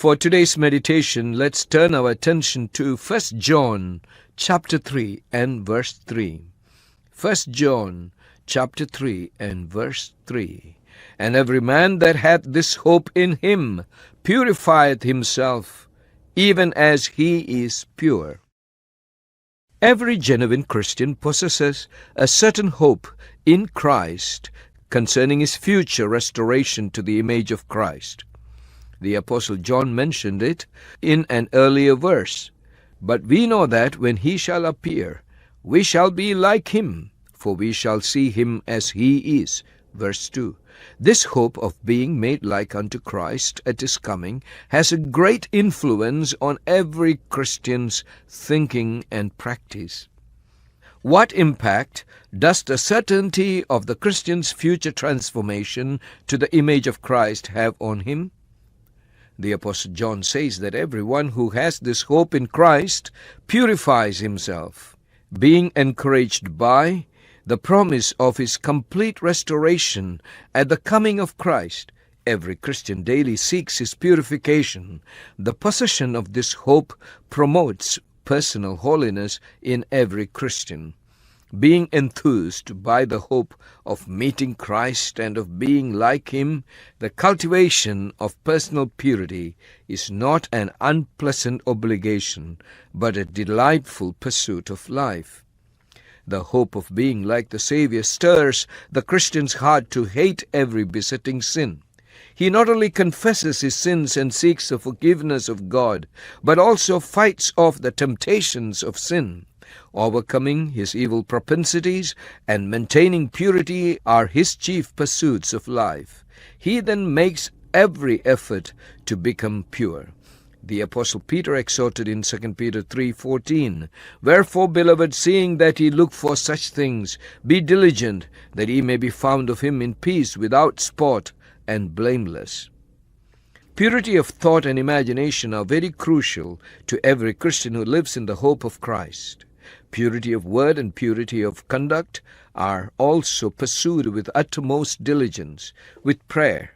For today's meditation, let's turn our attention to 1 John chapter 3 and verse 3. 1 John chapter 3 and verse 3. And every man that hath this hope in him purifieth himself, even as he is pure. Every genuine Christian possesses a certain hope in Christ concerning his future restoration to the image of Christ. The Apostle John mentioned it in an earlier verse. But we know that when he shall appear, we shall be like him, for we shall see him as he is. Verse 2. This hope of being made like unto Christ at his coming has a great influence on every Christian's thinking and practice. What impact does the certainty of the Christian's future transformation to the image of Christ have on him? The Apostle John says that everyone who has this hope in Christ purifies himself, being encouraged by the promise of his complete restoration at the coming of Christ. Every Christian daily seeks his purification. The possession of this hope promotes personal holiness in every Christian. Being enthused by the hope of meeting Christ and of being like him, the cultivation of personal purity is not an unpleasant obligation, but a delightful pursuit of life. The hope of being like the Savior stirs the Christian's heart to hate every besetting sin. He not only confesses his sins and seeks the forgiveness of God, but also fights off the temptations of sin. Overcoming his evil propensities and maintaining purity are his chief pursuits of life. He then makes every effort to become pure. The Apostle Peter exhorted in 2 Peter 3:14, Wherefore, beloved, seeing that ye look for such things, be diligent, that ye may be found of him in peace, without spot, and blameless. Purity of thought and imagination are very crucial to every Christian who lives in the hope of Christ. Purity of word and purity of conduct are also pursued with utmost diligence. With prayer,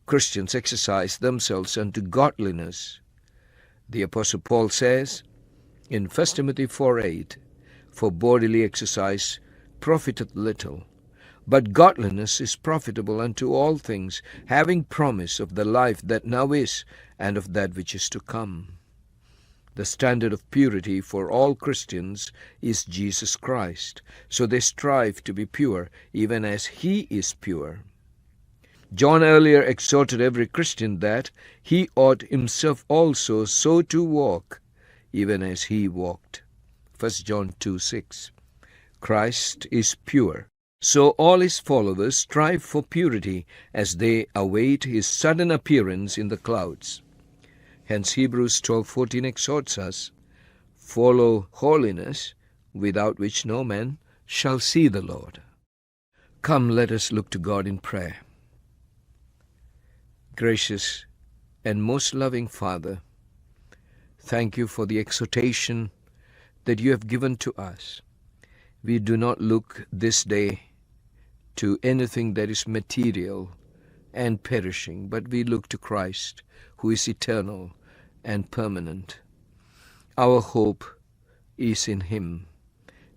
Christians exercise themselves unto godliness. The Apostle Paul says in 1 Timothy 4:8, For bodily exercise profiteth little, but godliness is profitable unto all things, having promise of the life that now is, and of that which is to come. The standard of purity for all Christians is Jesus Christ, so they strive to be pure, even as he is pure. John earlier exhorted every Christian that he ought himself also so to walk, even as he walked. 1 John 2:6. Christ is pure, so all his followers strive for purity as they await his sudden appearance in the clouds. Hence Hebrews 12:14 exhorts us, Follow holiness, without which no man shall see the Lord. Come, let us look to God in prayer. Gracious and most loving Father, thank you for the exhortation that you have given to us. We do not look this day to anything that is material and perishing, but we look to Christ, who is eternal and permanent. Our hope is in him.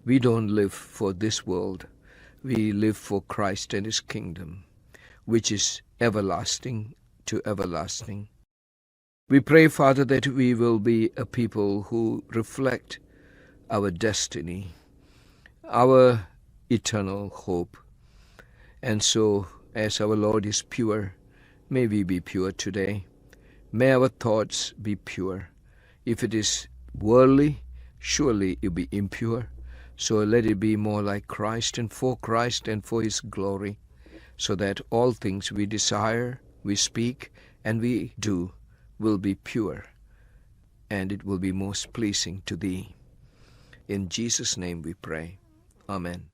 We don't live for this world. We live for Christ and his kingdom, which is everlasting to everlasting. We pray, Father, that we will be a people who reflect our destiny, our eternal hope. And so, as our Lord is pure, may we be pure today. May our thoughts be pure. If it is worldly, surely it will be impure. So let it be more like Christ and for his glory, so that all things we desire, we speak, and we do will be pure, and it will be most pleasing to thee. In Jesus' name we pray. Amen.